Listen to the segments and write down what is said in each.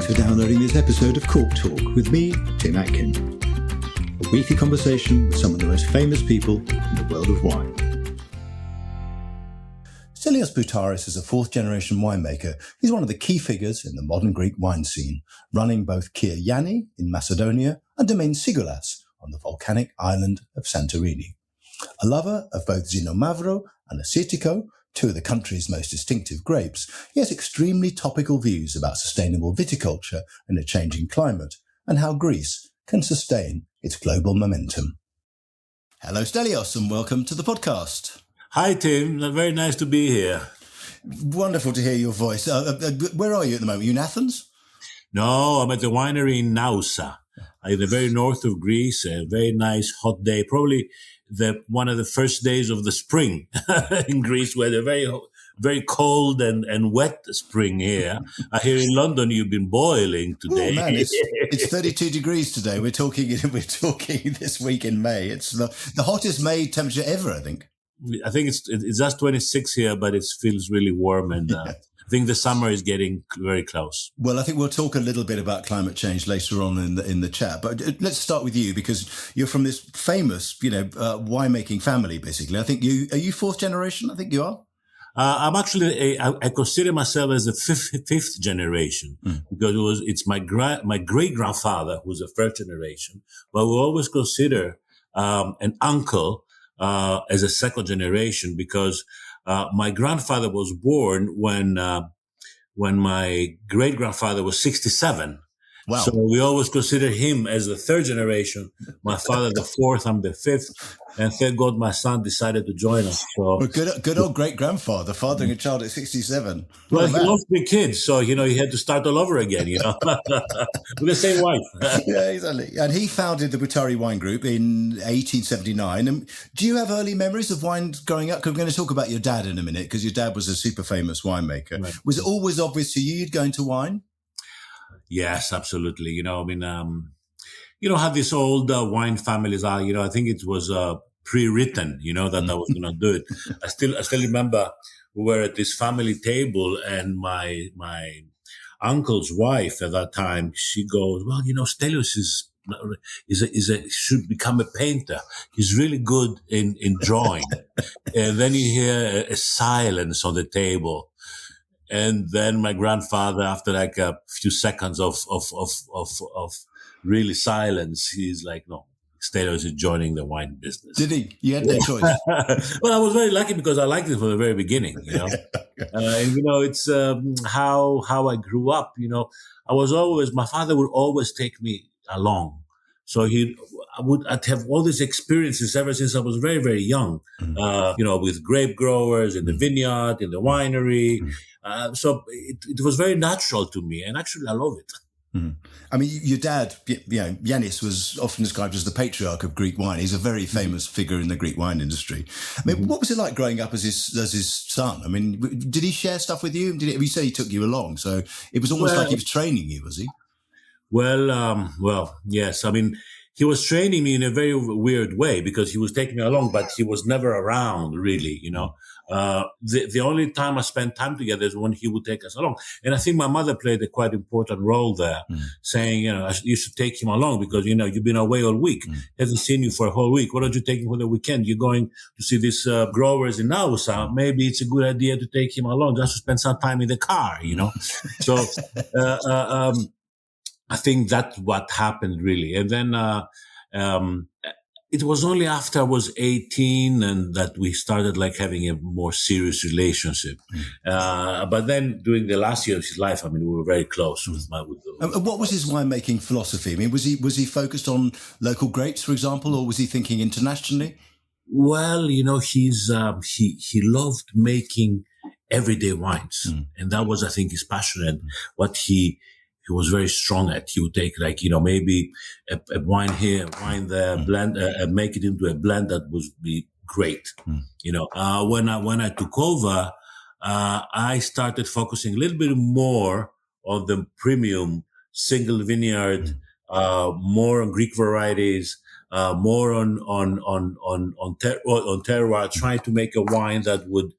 for downloading this episode of Cork Talk with me, Tim Atkin. A weekly conversation with some of the most famous people in the world of wine. Stellios Boutaris is a fourth-generation winemaker. He's one of the key figures in the modern Greek wine scene, running both Kir-Yanni in Macedonia and Domaine Sigalas on the volcanic island of Santorini. A lover of both Xinomavro and Assyrtiko, two of the country's most distinctive grapes, he has extremely topical views about sustainable viticulture in a changing climate and how Greece can sustain its global momentum. Hello, Stellios, and welcome to the podcast. Hi, Tim. Very nice to be here. Wonderful to hear your voice. Where are you at the moment? Are you in Athens? No, I'm at the winery in Nausa, in the very north of Greece. A very nice hot day, probably one of the first days of the spring in Greece, where the very cold and wet spring here. Here in London, you've been boiling today. Oh man, it's 32 degrees today. We're talking this week in May. It's the hottest May temperature ever, I think. I think it's just 26 here, but it feels really warm, and I think the summer is getting very close. Well, I think we'll talk a little bit about climate change later on in the chat, but let's start with you because you're from this famous, winemaking family. Basically, I think are you fourth generation? I think you are. I'm actually I consider myself as a fifth generation because it's my great grandfather who's a first generation, but we always consider an uncle as a second generation because my grandfather was born when my great grandfather was 67. Wow. So we always consider him as the third generation. My father the fourth, I'm the fifth, and thank God my son decided to join us. So well, good old great grandfather fathering a child at 67. Well, he lost the kids, so he had to start all over again, with the same wife. Yeah, exactly. And he founded the Boutari Wine Group in 1879. And do you have early memories of wine growing up? Because we're going to talk about your dad in a minute, because your dad was a super famous winemaker. Right. Was it always obvious to you you'd go into wine? Yes, absolutely. How these old wine families are. I think it was pre-written. That I was going to do it. I still remember we were at this family table, and my uncle's wife at that time, she goes, "Well, Stellios should become a painter. He's really good in drawing." And then you hear a silence on the table. And then my grandfather, after like a few seconds of really silence, he's like, "No, Stellios is joining the wine business." Did he? You had no choice. Well, I was very lucky because I liked it from the very beginning, And it's how I grew up. My father would always take me along. So I'd have all these experiences ever since I was very, very young, with grape growers in the vineyard, in the winery. So it was very natural to me, and actually I love it. I mean, your dad, Yannis, was often described as the patriarch of Greek wine. He's a very famous figure in the Greek wine industry. I mean, what was it like growing up as his son? I mean, did he share stuff with you? You say he took you along, so it was almost like he was training you, was he? Well, yes. I mean, he was training me in a very weird way because he was taking me along, but he was never around really, The only time I spent time together is when he would take us along. And I think my mother played a quite important role there, saying, you should take him along because, you've been away all week. Hasn't seen you for a whole week. Why don't you take him for the weekend? You're going to see these growers in Nausa. Maybe it's a good idea to take him along just to spend some time in the car, So, I think that's what happened really. And then, it was only after I was 18 and that we started having a more serious relationship. But then during the last year of his life, we were very close with what was his winemaking philosophy? I mean, was he focused on local grapes, for example, or was he thinking internationally? Well, he loved making everyday wines. And that was, I think, his passion and what he was very strong at. He would take maybe a wine here, a wine there, blend, make it into a blend that would be great. When I took over, I started focusing a little bit more on the premium single vineyard, more on Greek varieties, more on terroir, trying to make a wine that would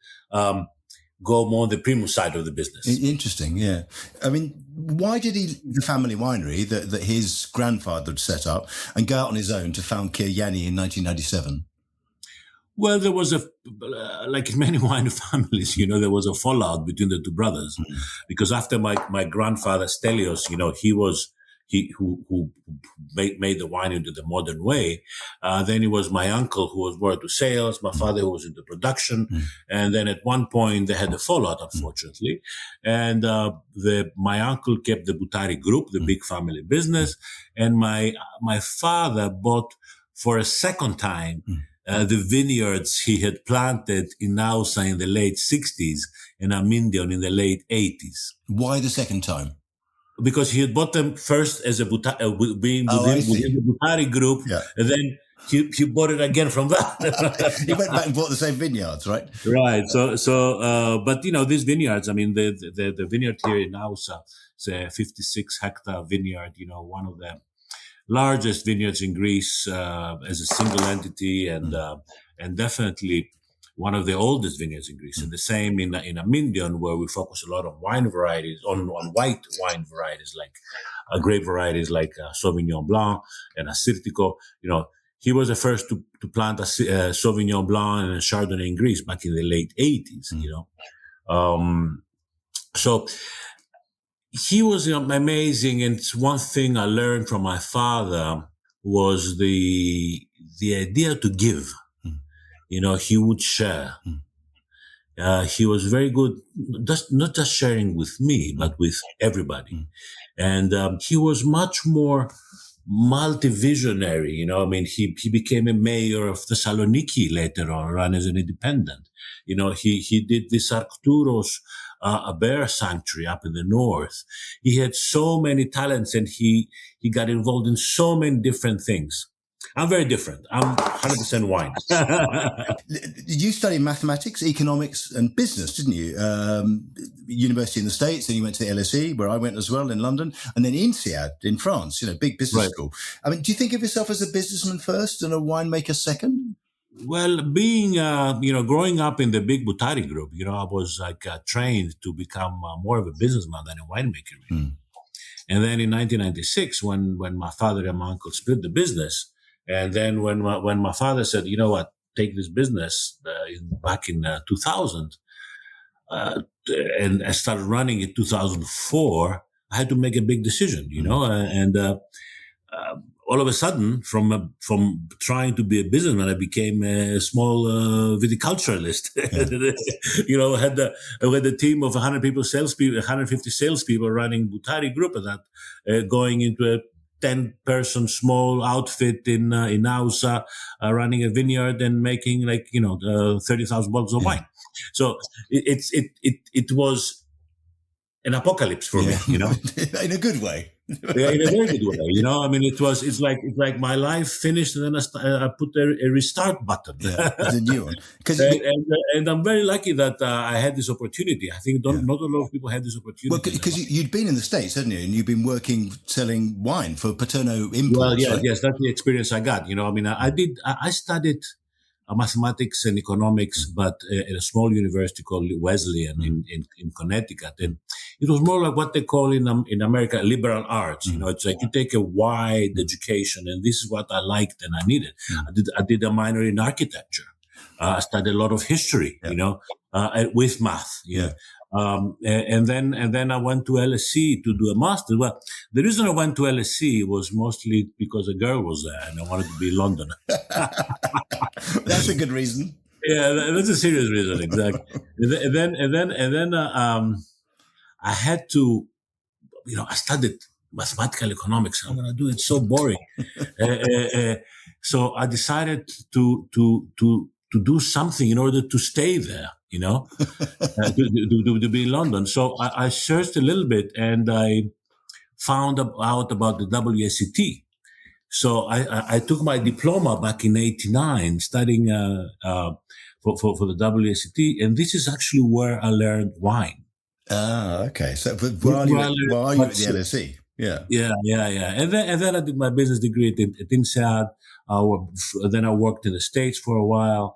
go more on the premium side of the business. Interesting, yeah. I mean, Why did he leave the family winery that his grandfather had set up and go out on his own to found Kir-Yanni in 1997? Well, there was like in many wine families, there was a fallout between the two brothers, because after my grandfather Stellios, who made the wine into the modern way. Then it was my uncle who was more into sales, my father who was into production, and then at one point they had a fallout, unfortunately, and my uncle kept the Boutari group, the big family business, and my father bought for a second time the vineyards he had planted in Nausa in the late 60s and Amindion in the late 80s. Why the second time? Because he had bought them first as being within the Boutari group, and then he bought it again from that. He went back and bought the same vineyards, right? Right. But these vineyards, I mean, the vineyard here in Nausa, it's a 56-hectare vineyard, one of the largest vineyards in Greece as a single entity, and definitely one of the oldest vineyards in Greece. And the same in Amindion, where we focus a lot on wine varieties, on white wine varieties, like grape varieties like Sauvignon Blanc and Assyrtiko. He was the first to plant a Sauvignon Blanc and a Chardonnay in Greece back in the late 80s, So he was amazing. And one thing I learned from my father was the idea to give. He would share. He was very good, not just sharing with me, but with everybody. And he was much more multi-visionary. He became a mayor of Thessaloniki later on, ran as an independent. He did this Arcturos, a bear sanctuary up in the north. He had so many talents, and he got involved in so many different things. I'm very different. I'm 100% wine. You studied mathematics, economics, and business, didn't you? University in the States, then you went to the LSE, where I went as well, in London, and then INSEAD in France, big business school. I mean, do you think of yourself as a businessman first and a winemaker second? Well, being, growing up in the big Boutari group, I was trained to become more of a businessman than a winemaker. And then in 1996, when my father and my uncle split the business, and then when my father said, you know what, take this business back in 2000, and I started running in 2004, I had to make a big decision, and all of a sudden, from trying to be a businessman, I became a small viticulturalist. I had a team of 150 salespeople running Boutari group, and that going into a 10-person small outfit in Nausa, running a vineyard and making 30,000 bottles of wine. So it was an apocalypse for me, in a good way. Yeah, in a very good way, it's like my life finished, and then I put a restart button. Yeah, it's a new one. And I'm very lucky that I had this opportunity. I think not a lot of people had this opportunity. Well, because you'd been in the States, hadn't you? And you've been selling wine for Paterno Imports. Well, right? Yes, that's the experience I got. I studied mathematics and economics, but at a small university called Wesleyan in Connecticut. And it was more like what they call in America liberal arts. It's like you take a wide education, and this is what I liked and I needed. I did a minor in architecture. I studied a lot of history, with math. And then I went to LSE to do a master's. Well, the reason I went to LSE was mostly because a girl was there and I wanted to be in London. That's a good reason. Yeah, that's a serious reason, exactly. and then I had to, I studied mathematical economics. I'm going to do it so boring. So I decided to do something in order to stay there, to be in London. So I searched a little bit and I found out about the WSET. So I took my diploma back in '89, studying for the WSET, and this is actually where I learned wine. Ah, okay. So while you were at the LSE, yeah. And then I did my business degree at INSEAD. Then I worked in the States for a while.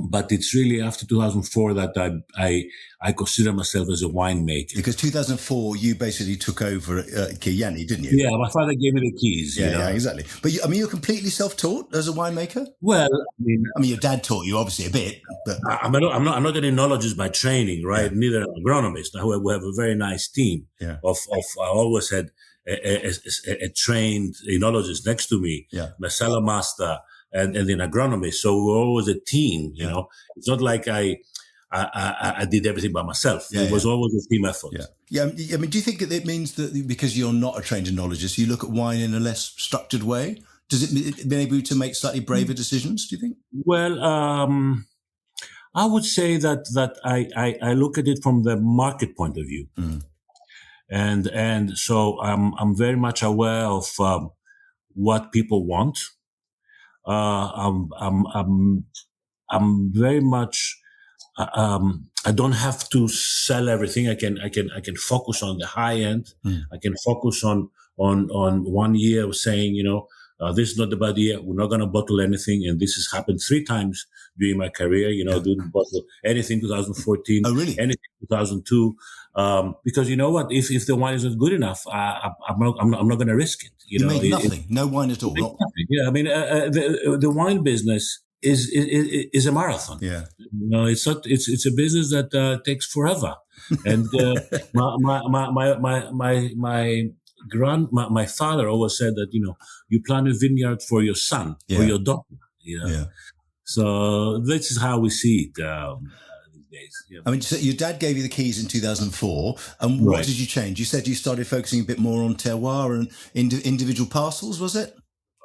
But it's really after 2004 that I consider myself as a winemaker. Because 2004, you basically took over Kir-Yanni, didn't you? Yeah, my father gave me the keys. Yeah, exactly. But you're completely self-taught as a winemaker? Well, I mean, your dad taught you obviously a bit, but I'm not an enologist by training, right? Yeah. Neither an agronomist. We have a very nice team of I always had a trained enologist next to me, my cellar master, and an agronomist. So we're always a team, you know. It's not like I did everything by myself. It was always a team effort. Yeah. I mean, do you think it means that because you're not a trained enologist, you look at wine in a less structured way? Does it enable you to make slightly braver decisions, do you think? Well, I would say that I look at it from the market point of view. And so I'm very much aware of what people want. I'm very much. I don't have to sell everything. I can focus on the high end. I can focus on 1 year of saying, you know, this is not the bad year. We're not going to bottle anything. And this has happened 3 times during my career. You know, didn't bottle anything 2014. Oh, really? Anything 2002. Because you know what? If the wine isn't good enough, I'm not going to risk it. You know, made nothing. No wine at all. Yeah. I mean, the wine business is a marathon. Yeah. You know, it's not, it's a business that takes forever. And my father always said that, you know, you plant a vineyard for your son or your daughter, you know. Yeah. So this is how we see it these days. Yeah. I mean, so your dad gave you the keys in 2004, and what did you change? You said you started focusing a bit more on terroir and individual parcels, was it?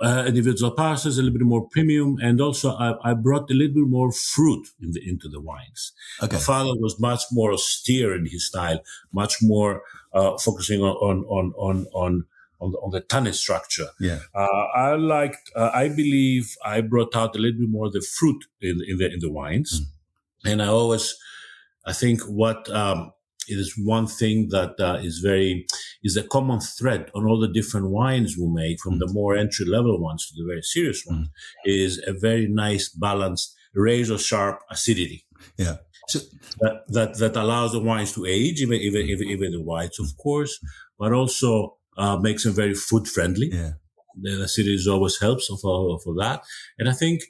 Individual parcels, a little bit more premium, and also I brought a little bit more fruit into the wines. Okay. My father was much more austere in his style, much more focusing on the tannin structure. Yeah. I believe I brought out a little bit more of the fruit in the wines, and I think what it is one thing that is a common thread on all the different wines we make, from the more entry level ones to the very serious ones, is a very nice balanced razor sharp acidity. Yeah. So that allows the wines to age, even the whites, of course, but also makes them very food friendly. Yeah. The acidity always helps for that, and I think.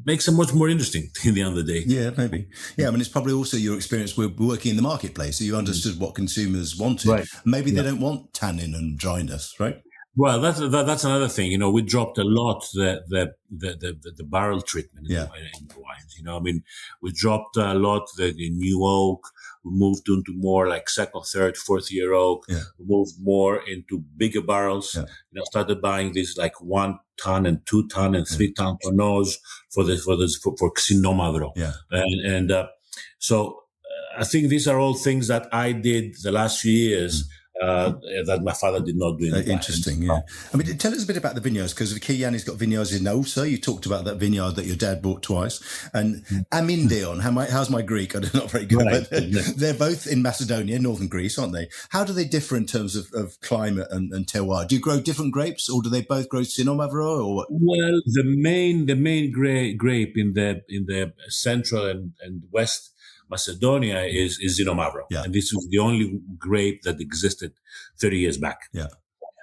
Makes them much more interesting in the end of the day. Yeah, maybe. Yeah, I mean, it's probably also your experience with working in the marketplace, so you understood what consumers wanted. Right. Maybe they don't want tannin and dryness, right? Well, that's another thing. You know, we dropped a lot the barrel treatment in the wines. You know, I mean, we dropped a lot the new oak. We moved into more like 2nd, 3rd, 4th year oak. Yeah. We moved more into bigger barrels. Yeah. You know, started buying these like 1 ton and 2 ton and 3 ton Panots for Xinomavro. Yeah. And so I think these are all things that I did the last few years. That my father did not do. Interesting, yeah. I mean, tell us a bit about the vineyards, because Kir-Yanni's got vineyards in Nausa. You talked about that vineyard that your dad bought twice. And Amindeon, how's my Greek? I'm not very good. Right. But they're both in Macedonia, northern Greece, aren't they? How do they differ in terms of climate and terroir? Do you grow different grapes, or do they both grow Xinomavro, or what? Well, the main grape in the central and west Macedonia is Xinomavro. Yeah. And this was the only grape that existed 30 years back. Yeah.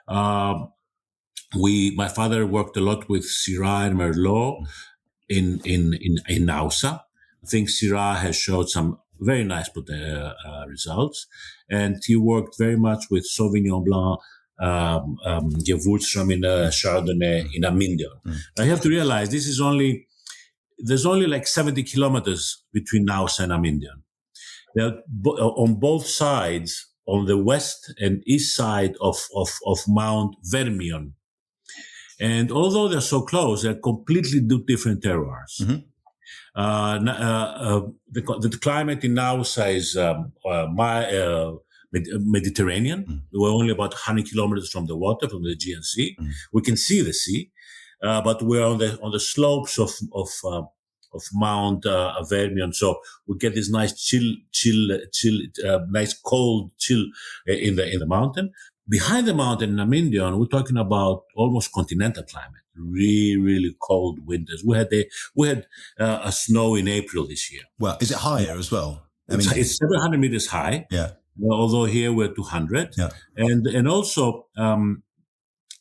My father worked a lot with Syrah and Merlot in Nausa. I think Syrah has showed some very nice results. And he worked very much with Sauvignon Blanc, Gewürztraminer, Chardonnay in Amindeon. Now you have to realize there's only like 70 kilometers between Nausa and Amindeon. They're on both sides, on the west and east side of Mount Vermion. And although they're so close, they're completely different terroirs. The climate in Nausa is Mediterranean. We're only about 100 kilometers from the water, from the Aegean Sea. We can see the sea. But we're on the slopes of Mount Vermion, so we get this nice nice cold chill in the mountain. Behind the mountain in Amindeon, we're talking about almost continental climate. really, really cold winters. We had a snow in April this year. Well, is it higher as well? It's 700 meters high. Yeah. Although here we're 200. Yeah. And also,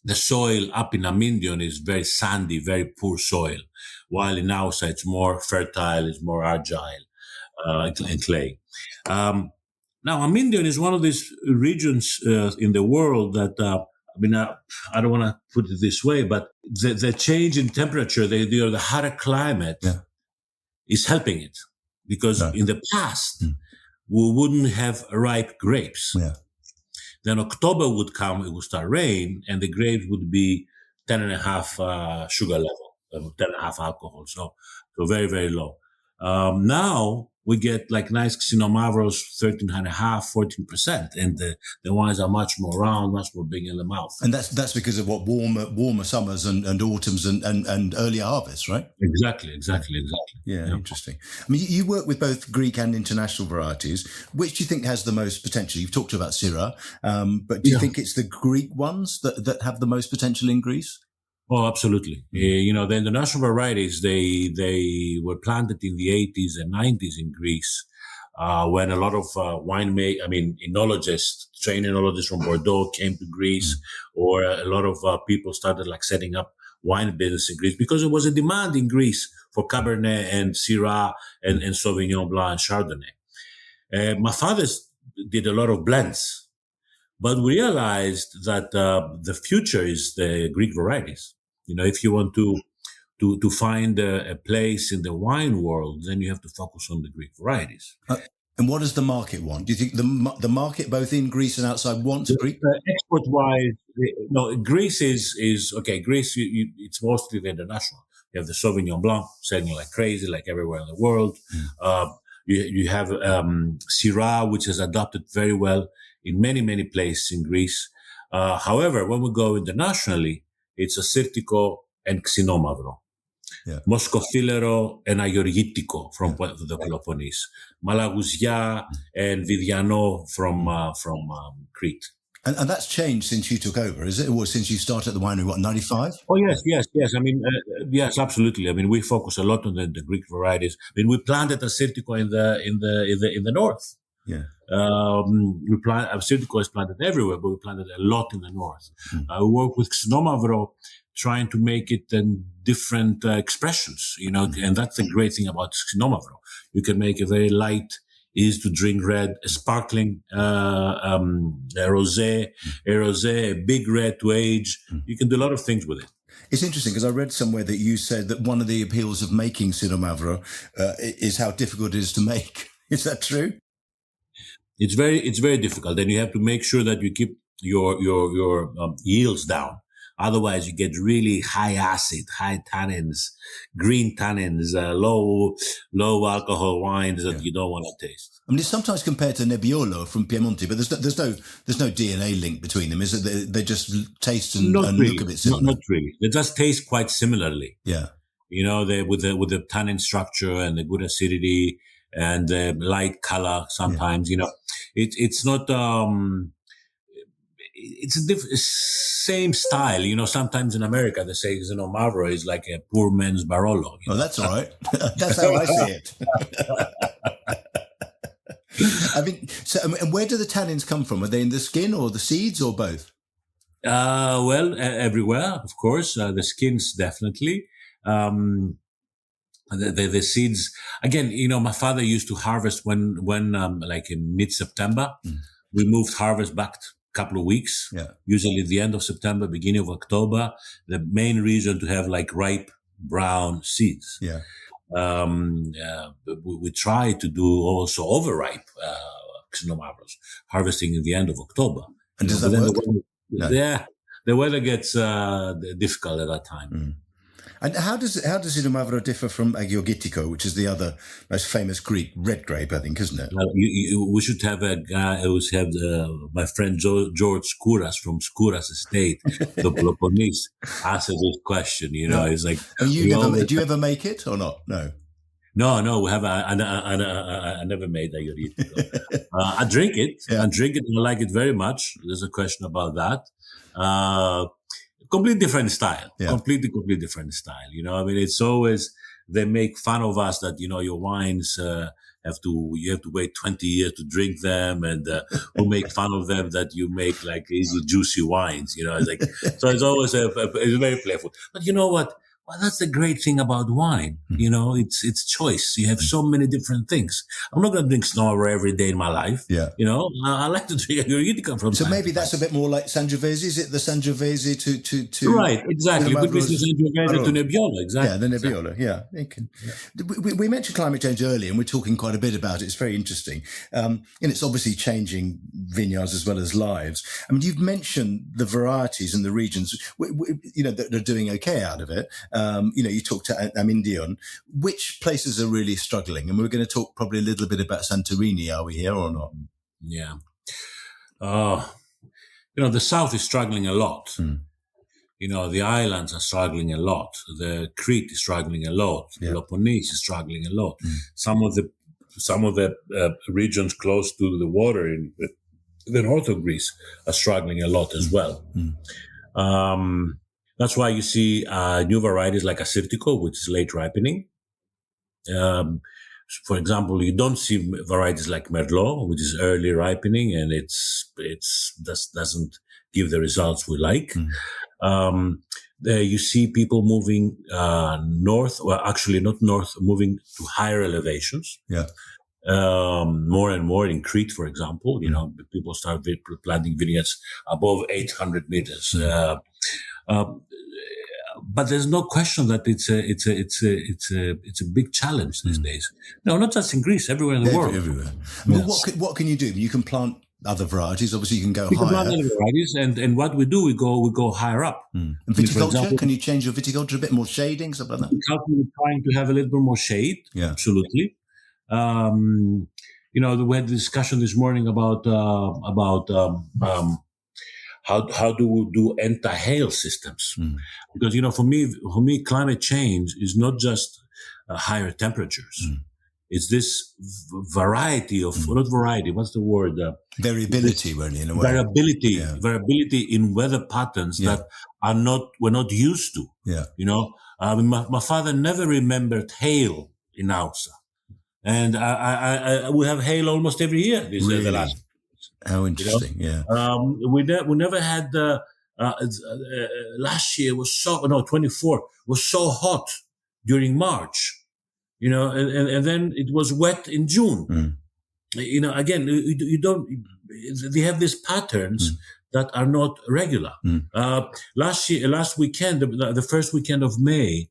the soil up in Amindion is very sandy, very poor soil, while in Aousa it's more fertile, it's more agile, and clay. Now, Amindion is one of these regions in the world that, I don't want to put it this way, but the change in temperature, the hotter climate is helping it. Because in the past, we wouldn't have ripe grapes. Yeah. Then October would come, it would start rain, and the grapes would be 10.5 sugar level, 10.5 alcohol. So very, very low. Now we get like nice Xinomavros, 13.5, 14%, and the wines are much more round, much more big in the mouth. And that's because of what warmer summers and autumns and early harvests, right? Exactly. Yeah, interesting. I mean, you work with both Greek and international varieties. Which do you think has the most potential? You've talked about Syrah, but do you think it's the Greek ones that have the most potential in Greece? Oh, absolutely. The international varieties, they were planted in the 80s and 90s in Greece, when a lot of enologists, trained enologists from Bordeaux came to Greece, or a lot of people started like setting up wine business in Greece because there was a demand in Greece for Cabernet and Syrah and Sauvignon Blanc and Chardonnay. My father did a lot of blends, but we realized that the future is the Greek varieties. If you want to find a place in the wine world, then you have to focus on the Greek varieties. And what does the market want? Do you think the market, both in Greece and outside, wants Greek? Export-wise, no. Greece is okay. Greece, it's mostly the international. You have the Sauvignon Blanc selling like crazy, like everywhere in the world. You have Syrah, which has adopted very well in many places in Greece. However, when we go internationally, it's Assyrtiko and Xinomavro. Moschofilero and Agorgitiko from the Peloponnese. Malagousia and Vidiano from Crete. And that's changed since you took over, is it? Or since you started the winery, 95? Oh, yes. Yes, absolutely. We focus a lot on the Greek varieties. We planted Assyrtiko in the north. Yeah. Assyrtiko is planted everywhere, but we planted a lot in the north. We work with Xinomavro, trying to make it in different expressions, and that's the great thing about Xinomavro. You can make a very light, easy to drink red, a sparkling, a rosé, a big red to age. You can do a lot of things with it. It's interesting because I read somewhere that you said that one of the appeals of making Xinomavro is how difficult it is to make. Is that true? It's very difficult, and you have to make sure that you keep your yields down. Otherwise, you get really high acid, high tannins, green tannins, low alcohol wines that you don't want to taste. It's sometimes compared to Nebbiolo from Piemonte, but there's no DNA link between them, is it? They just taste and look a bit similar. Not really. They just taste quite similarly. Yeah. With the tannin structure and the good acidity and the light color. Sometimes, it's not. It's a same style. Sometimes in America they say Xinomavro is like a poor man's Barolo. Oh, that's all right. That's how I see it. And where do the tannins come from? Are they in the skin or the seeds or both? Everywhere, of course. The skins definitely. The seeds. Again, my father used to harvest when like in mid-September. We moved harvest back couple of weeks, usually the end of September, beginning of October. The main reason to have like ripe brown seeds. Yeah. We try to do also overripe Xinomavros, harvesting in the end of October. And does that work? The weather gets difficult at that time. And how does Xinomavro differ from Agorgitiko, which is the other most famous Greek red grape, I think, isn't it? Well, we should have a guy. I always have my friend George Skouras from Skouras Estate, the Peloponnese, answer this question. It's like. Do you ever make it or not? No. No, we have. I never made Agorgitiko. I drink it. I drink it, and I like it very much. There's a question about that. Completely different style. Yeah. Completely different style. You know, I mean, it's always, they make fun of us that, you know, your wines, you have to wait 20 years to drink them, and who make fun of them that you make like easy, juicy wines, you know, it's like, so it's always it's very playful. But you know what? Well, that's the great thing about wine. You know, it's choice. You have so many different things. I'm not going to drink Xinomavro every day in my life. Yeah. You know, I like to drink Assyrtiko from So time maybe to that's time. a bit more like Sangiovese. Is it the Sangiovese to Right, exactly. Could be Sangiovese to Nebbiolo, exactly. Yeah, the Nebbiolo. Yeah. We mentioned climate change earlier, and we're talking quite a bit about it. It's very interesting. And it's obviously changing vineyards as well as lives. I mean, you've mentioned the varieties and the regions, you know, that are doing okay out of it. You know, you talked to Amindion. Which places are really struggling? And we're going to talk probably a little bit about Santorini. Are we here or not? Yeah. You know, the south is struggling a lot. You know, the islands are struggling a lot. The Crete is struggling a lot. Yeah. Peloponnese is struggling a lot. Some of the regions close to the water in the north of Greece are struggling a lot as well. That's why you see new varieties like Assyrtiko, which is late ripening. For example, you don't see varieties like Merlot, which is early ripening, and it's doesn't give the results we like. You see people moving north, well, actually not north, moving to higher elevations. Yeah. More and more in Crete, for example, you know, people start planting vineyards above 800 meters. But there's no question that it's a big challenge these days. No, not just in Greece, everywhere in the world. Everywhere. Yes. What can you do? You can plant other varieties. Obviously, you can go higher. Can plant other varieties, and what we do, we go higher up. And viticulture, example, can you change your viticulture a bit more shading, stuff like that? We're trying to have a little bit more shade. Yeah, absolutely. You know, we had a discussion this morning about how do we do anti-hail systems? Because, you know, for me, climate change is not just higher temperatures. It's this variety of, not variety, what's the word? Variability, really, in a way. Variability in weather patterns that we're not used to. Yeah. You know, my father never remembered hail in Ausa. And we have hail almost every year. The last. How interesting, you know? We never had, last year was 24, was so hot during March, you know, and then it was wet in June. You know, again, they have these patterns that are not regular. Last weekend, the first weekend of May,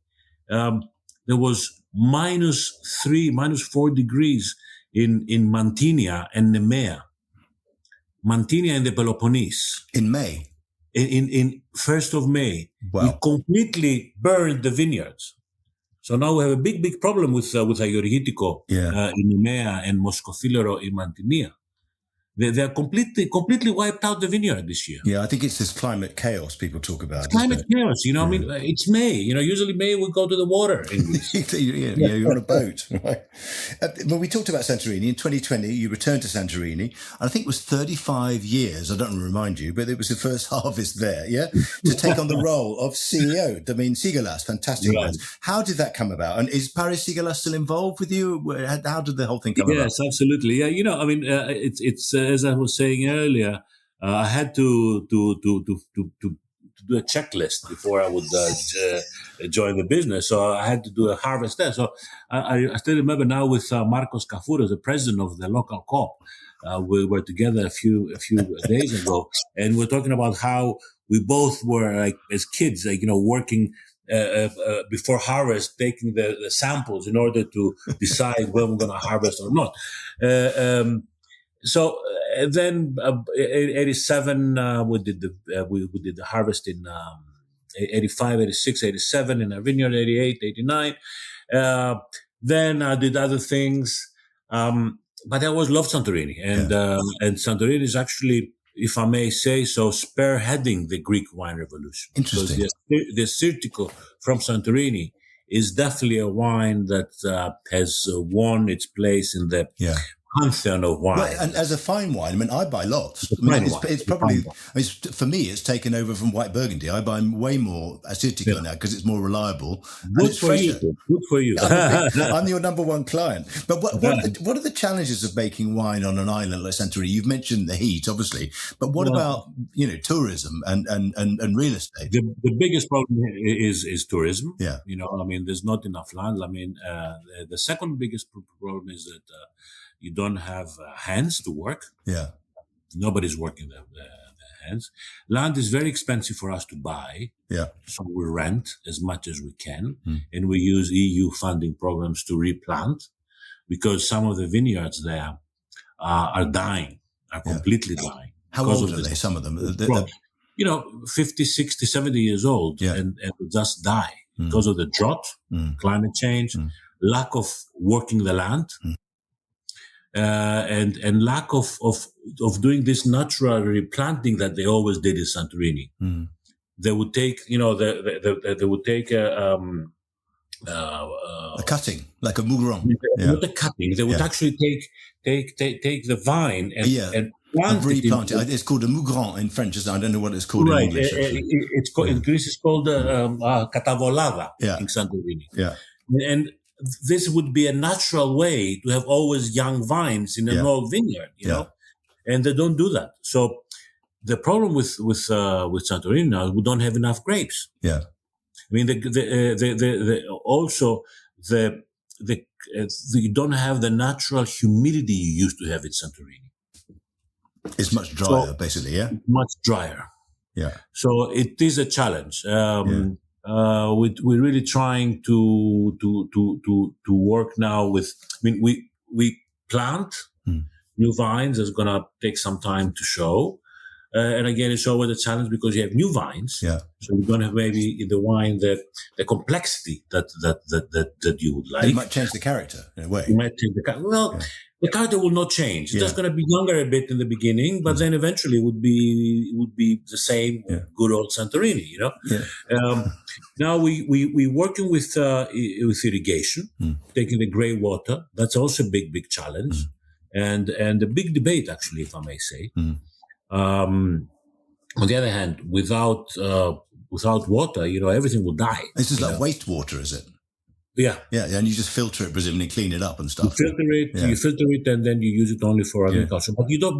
there was -3, -4 degrees in Mantinia and Nemea. Mantinia and the Peloponnese. In May? In 1st of May. Wow. It completely burned the vineyards. So now we have a big problem with Assyrtiko in Nemea and Moscothilero in Mantinia. They're completely wiped out the vineyard this year. Yeah, I think it's this climate chaos people talk about. Climate chaos, you know, I mean, it's May. You know, usually May we go to the water in Greece. You're on a boat, right? When we talked about Santorini, in 2020, you returned to Santorini. I think it was 35 years, I don't remind you, but it was the first harvest there, to take on the role of CEO, Domaine Sigalas. Fantastic words. How did that come about? And is Paris Sigalas still involved with you? How did the whole thing come about? Yes, absolutely. Yeah, you know, I mean, it's as I was saying earlier, I had to do a checklist before I would join the business. So I had to do a harvest there. So I still remember now with Marcos Kafouras, the president of the local co-op. We were together a few days ago, and we're talking about how we both were, like, as kids, like, you know, working before harvest, taking the samples in order to decide when we're going to harvest or not. So then, 87, we did the harvest in 85, 86, 87 in our vineyard, 88, 89. Then I did other things, but I always loved Santorini, and Santorini is actually, if I may say so, spearheading the Greek wine revolution. Interesting. Because the Assyrtiko from Santorini is definitely a wine that has won its place in the pantheon of wine. Well, and as a fine wine, I mean, I buy lots. It's probably, for me, it's taken over from white Burgundy. I buy way more Assyrtiko now because it's more reliable. Good for you. Good for you. I'm your number one client. But what are the challenges of making wine on an island like Santorini? You've mentioned the heat, obviously, but what about tourism and real estate? The biggest problem is tourism. Yeah. There's not enough land. The second biggest problem is that you don't have hands to work. Yeah. Nobody's working the hands. Land is very expensive for us to buy. Yeah. So we rent as much as we can. And we use EU funding programs to replant because some of the vineyards there are dying, are completely dying. How old are they, some of them? 50, 60, 70 years old and just die because of the drought, climate change, lack of working the land. And lack of doing this natural replanting that they always did in Santorini. They would take, they would take a cutting, like a mougeron. Not a cutting. They would actually take the vine and plant replant it. It's called a mougeron in French. I don't know what it's called in English. It's called in Greece. It's called catavolada in Santorini. Yeah, and this would be a natural way to have always young vines in an old vineyard, you know, and they don't do that. So the problem with Santorini now, we don't have enough grapes. Yeah, I mean, you don't have the natural humidity you used to have in Santorini. It's much drier, basically. Yeah, much drier. Yeah. So it is a challenge. We're really trying to work now with. I mean, we plant new vines. It's going to take some time to show, and again, it's always a challenge because you have new vines. Yeah. So we're going to have maybe in the wine the complexity that you would like. It might change the character in a way. It might change the character. Well. Yeah. The character will not change. It's just going to be younger a bit in the beginning, but then eventually would be the same good old Santorini, you know. Yeah. Now we working with irrigation, taking the grey water. That's also a big challenge, and a big debate actually, if I may say. On the other hand, without water, you know, everything will die. This is like wastewater, is it? Yeah. Yeah, and you just filter it, presumably clean it up and stuff. You filter it, and then you use it only for agriculture. But you don't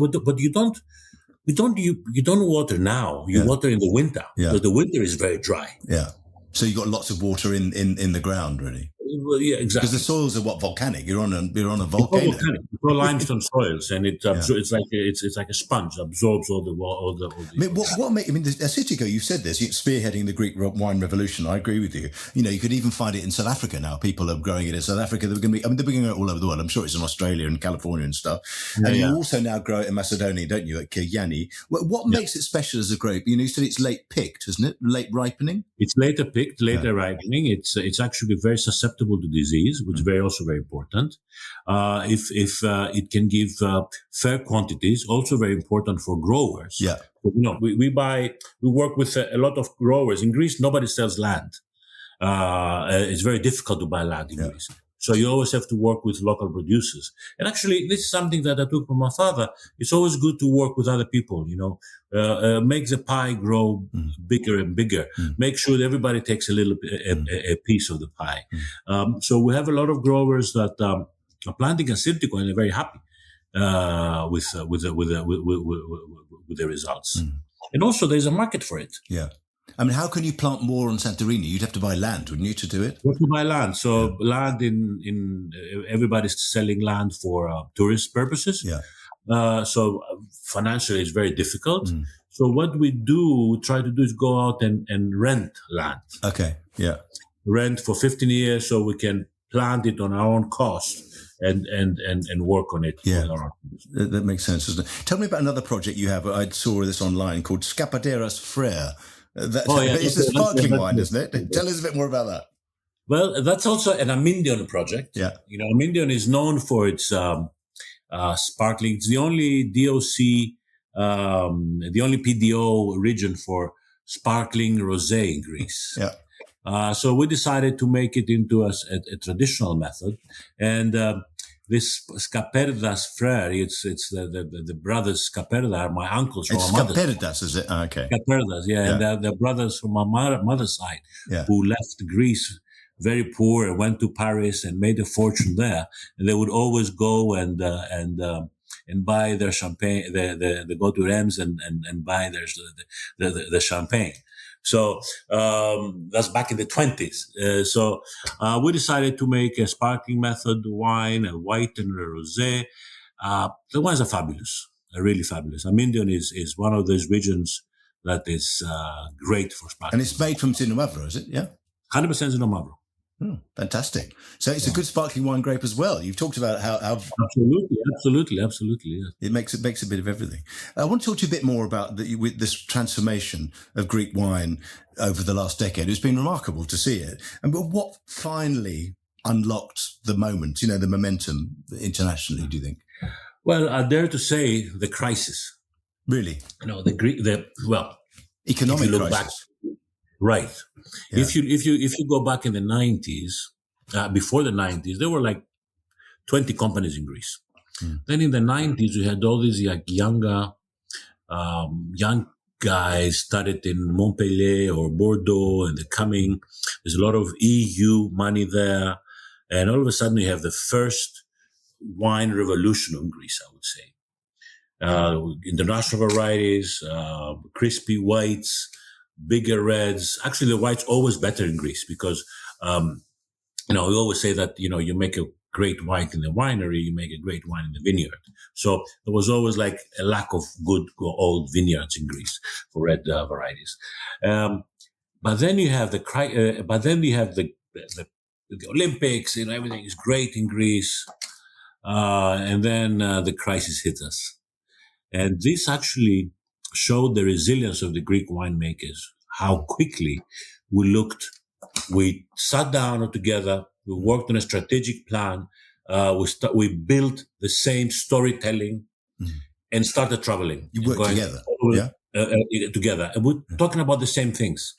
water now. You water in the winter because the winter is very dry. Yeah. So you got lots of water in the ground, really. Well, yeah, exactly. Because the soils are volcanic. You're on a volcano. It's all limestone soils, and it's like a sponge, absorbs all the. I mean, the Assyrtiko, you said this, you're spearheading the Greek wine revolution. I agree with you. You know, you could even find it in South Africa now. People are growing it in South Africa. They're going to be all over the world. I'm sure it's in Australia and California and stuff. And you also now grow it in Macedonia, don't you, at Kir-Yanni? What makes it special as a grape? You know, you said it's late picked, isn't it? Late ripening? It's later picked, later ripening. It's actually very susceptible to disease, which is also very important. If it can give fair quantities, also very important for growers. Yeah. But, you know, we work with a lot of growers. In Greece, nobody sells land. It's very difficult to buy land in Greece. So you always have to work with local producers. And actually, this is something that I took from my father. It's always good to work with other people, you know, make the pie grow bigger and bigger. Make sure that everybody takes a little a piece of the pie. So we have a lot of growers that are planting Assyrtiko and they're very happy with the results. And also, there's a market for it. Yeah. I mean, how can you plant more on Santorini? You'd have to buy land, wouldn't you, to do it? You have to buy land. So land in everybody's selling land for tourist purposes. Yeah. So financially, it's very difficult. So what we try to do is go out and rent land. Okay. Yeah. Rent for 15 years so we can plant it on our own cost and work on it. Yeah. That makes sense, doesn't it? Tell me about another project you have. I saw this online called Scapaderas Frere. It's a sparkling wine, isn't it? Tell us a bit more about that. Well, that's also an Amindion project. Yeah. You know, Amindion is known for its sparkling. It's the only DOC, the only PDO region for sparkling rosé in Greece. Yeah. So we decided to make it into a traditional method. And this Scaperda's frère, it's the brothers Scaperda are my uncles from It's my mother's. Scaperdas, is it? Okay. Scaperdas, yeah. And the brothers from my mother's side who left Greece very poor and went to Paris and made a fortune there. And they would always go and buy their champagne. They go to Reims and buy the champagne. So that's back in the 20s. So we decided to make a sparkling method wine, a white and a rosé. The wines are fabulous, really fabulous. Amindion is one of those regions that is great for sparkling. And it's made from Xinomavro, is it? Yeah? 100% Xinomavro. Fantastic. So it's a good sparkling wine grape as well. You've talked about how Absolutely. Yeah. It makes a bit of everything. I want to talk to you a bit more about with this transformation of Greek wine over the last decade. It's been remarkable to see it. But what finally unlocked the moment, the momentum internationally, do you think? Well, I dare to say the crisis. Really? if Economic you look crisis. Back, right. Yeah. If you go back in the 90s, before the 90s, there were like 20 companies in Greece. Then in the 90s, we had all these young guys started in Montpellier or Bordeaux, and they're coming. There's a lot of EU money there. And all of a sudden, you have the first wine revolution in Greece, I would say. International varieties, crispy whites, bigger reds. Actually, the white's always better in Greece because, we always say that, you make a great white in the winery, you make a great wine in the vineyard. So there was always like a lack of good old vineyards in Greece for red varieties. But then you have the Olympics, everything is great in Greece. And then the crisis hit us. And this actually showed the resilience of the Greek winemakers, how quickly we sat down together, we worked on a strategic plan, we built the same storytelling and started traveling. You worked together, together. And we're talking about the same things.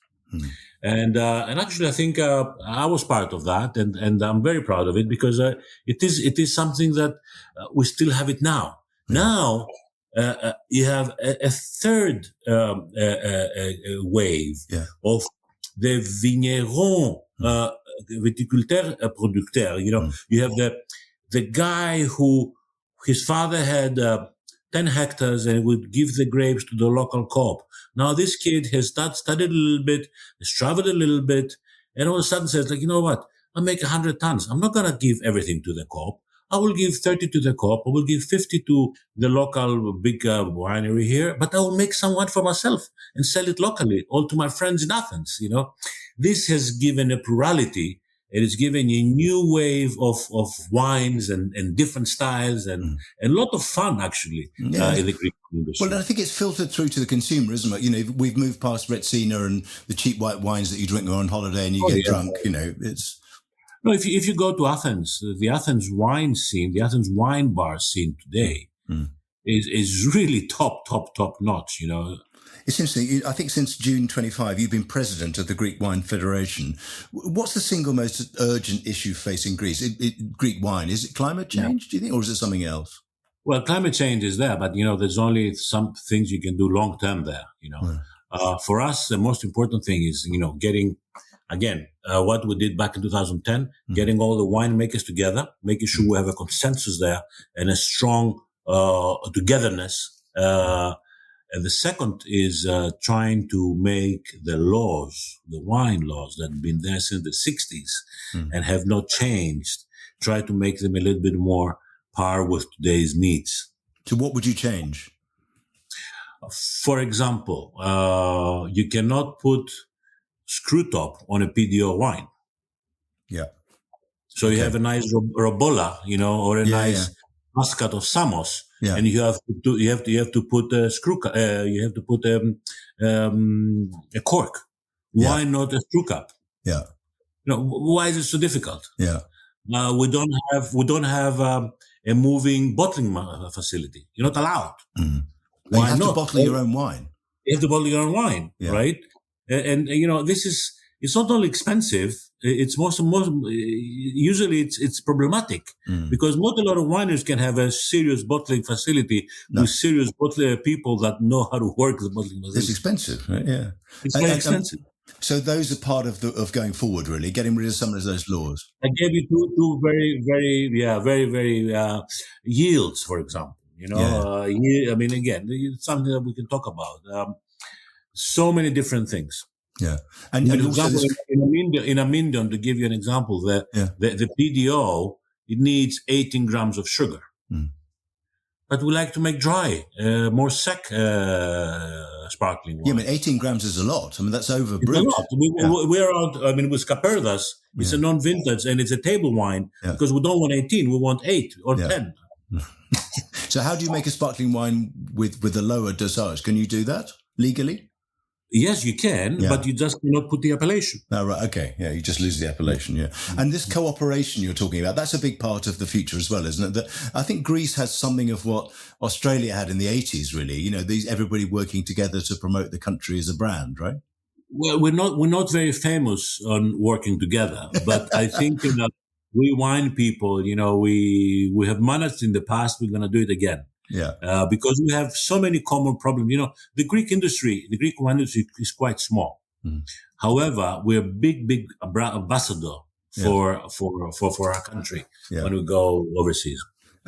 And actually, I think I was part of that, and I'm very proud of it because it is something that we still have it now. Now, you have a third wave of the vigneron, viticulteur producteur. You have the guy who his father had 10 hectares and would give the grapes to the local co-op. Now this kid has studied a little bit, has traveled a little bit, and all of a sudden says, like, you know what? I'll make 100 tons. I'm not going to give everything to the co-op. I will give 30 to the co-op. I will give 50 to the local big winery here, but I will make some wine for myself and sell it locally, all to my friends in Athens. This has given a plurality. It has given a new wave of wines and different styles and a lot of fun, actually, in the Greek industry. Well, I think it's filtered through to the consumer, isn't it? We've moved past Retsina and the cheap white wines that you drink when you're on holiday and you get drunk. It's... No, if you go to Athens, the Athens wine scene, the Athens wine bar scene today is really top notch, It's interesting. I think since June 25, you've been president of the Greek Wine Federation. What's the single most urgent issue facing Greece? Greek wine? Is it climate change, do you think, or is it something else? Well, climate change is there, but, there's only some things you can do long term there, For us, the most important thing is, getting, again, what we did back in 2010, getting all the winemakers together, making sure we have a consensus there and a strong togetherness. And the second is trying to make the laws, the wine laws that have been there since the 60s and have not changed, try to make them a little bit more par with today's needs. So what would you change? For example, you cannot put screw top on a PDO wine. Yeah. So you have a nice Robola, or a nice Muscat of Samos. Yeah. And you have to put a screw. You have to put a cork. Why not a screw cap? Yeah. Why is it so difficult? Yeah. We don't have a moving bottling facility. You're not allowed. Why you have to bottle your own wine. You have to bottle your own wine, right? And this is it's not only expensive, it's usually it's problematic because not a lot of wineries can have a serious bottling facility with serious bottler people that know how to work the bottling facility. It's expensive, right? Yeah. It's very expensive. So those are part of going forward, really, getting rid of some of those laws. I gave you two very yields, for example. I mean, again, it's something that we can talk about. So many different things. Yeah, and for example, in a Mindon, to give you an example, the PDO, it needs 18 grams of sugar. But we like to make dry, more sec sparkling wine. Yeah, I mean, 18 grams is a lot. I mean, that's over brut. We're out, I mean, with Caperdas, it's a non-vintage and it's a table wine because we don't want 18, we want 8 or 10. So how do you make a sparkling wine with a lower dosage? Can you do that legally? Yes, you can, but you just cannot put the appellation. Oh, right. Okay. Yeah, you just lose the appellation. Yeah. And this cooperation you're talking about, that's a big part of the future as well, isn't it? I think Greece has something of what Australia had in the 80s, really. Everybody working together to promote the country as a brand, right? Well, we're not very famous on working together, but I think we wine people, we have managed in the past, we're going to do it again. Yeah. Because we have so many common problems. The Greek wine industry is quite small. However, we're a big ambassador for our country when we go overseas.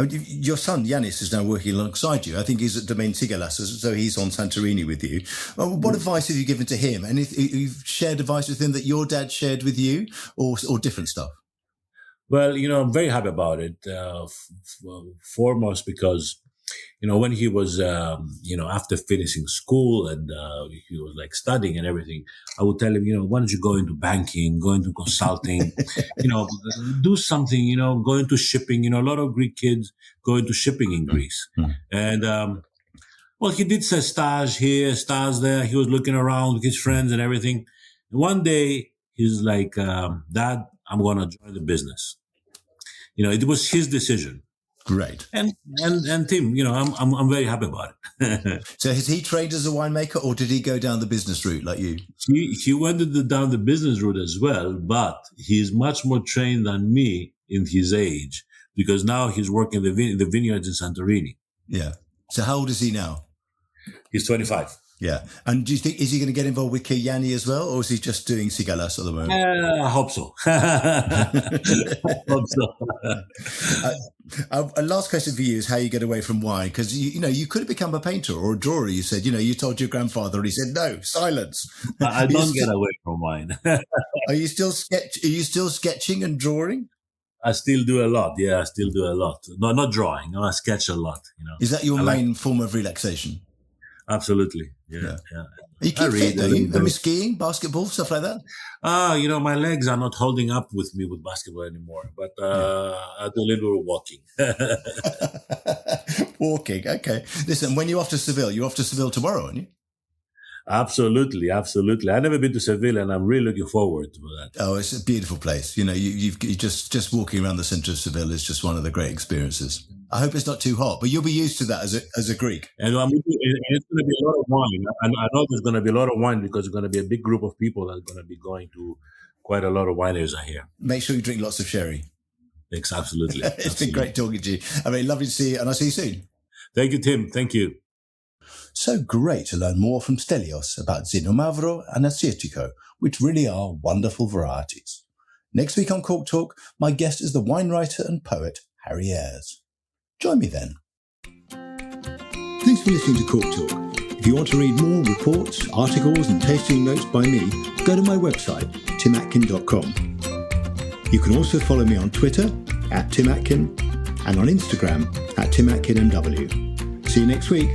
Your son, Yannis, is now working alongside you. I think he's at Domaine Sigalas, so he's on Santorini with you. What advice have you given to him? And if you've shared advice with him that your dad shared with you or different stuff? Well, I'm very happy about it. Foremost because when he was, after finishing school and he was like studying and everything, I would tell him, why don't you go into banking, go into consulting, do something, go into shipping. A lot of Greek kids go into shipping in Greece. And, he did say stage here, stage there. He was looking around with his friends and everything. And one day he's like, Dad, I'm going to join the business. It was his decision. Great. And Tim, I'm very happy about it. So has he trained as a winemaker or did he go down the business route like you? He went down the business route as well, but he's much more trained than me in his age because now he's working the vineyards in Santorini. Yeah. So how old is he now? He's 25. Yeah. And do you think, is he going to get involved with Kir-Yanni as well, or is he just doing Sigalas at the moment? I hope so. A last question for you is how you get away from wine, because you could have become a painter or a drawer. You said, you told your grandfather, and he said, no, silence. I don't get away from wine. Are you still sketching and drawing? I still do a lot. Yeah, I still do a lot. No, not drawing. No, I sketch a lot. Is that your main form of relaxation? Absolutely. Yeah. You keep fit, though. I mean, skiing, basketball, stuff like that? My legs are not holding up with me with basketball anymore, but I do a little walking. Walking, okay. Listen, when you're off to Seville tomorrow, aren't you? Absolutely. I've never been to Seville, and I'm really looking forward to that. Oh, it's a beautiful place. You just walking around the centre of Seville is just one of the great experiences. I hope it's not too hot, but you'll be used to that as a Greek. And it's going to be a lot of wine. And I know there's going to be a lot of wine because there's going to be a big group of people that are going to be going to quite a lot of wineries are here. Make sure you drink lots of sherry. Thanks, absolutely. It's been great talking to you. I mean, lovely to see you, and I'll see you soon. Thank you, Tim. Thank you. So great to learn more from Stellios about Xinomavro and Assyrtiko, which really are wonderful varieties. Next week on Cork Talk, my guest is the wine writer and poet Harry Ayres. Join me then. Thanks for listening to Cork Talk. If you want to read more reports, articles and tasting notes by me, go to my website, timatkin.com. You can also follow me on Twitter @timatkin and on Instagram @timatkinmw. See you next week.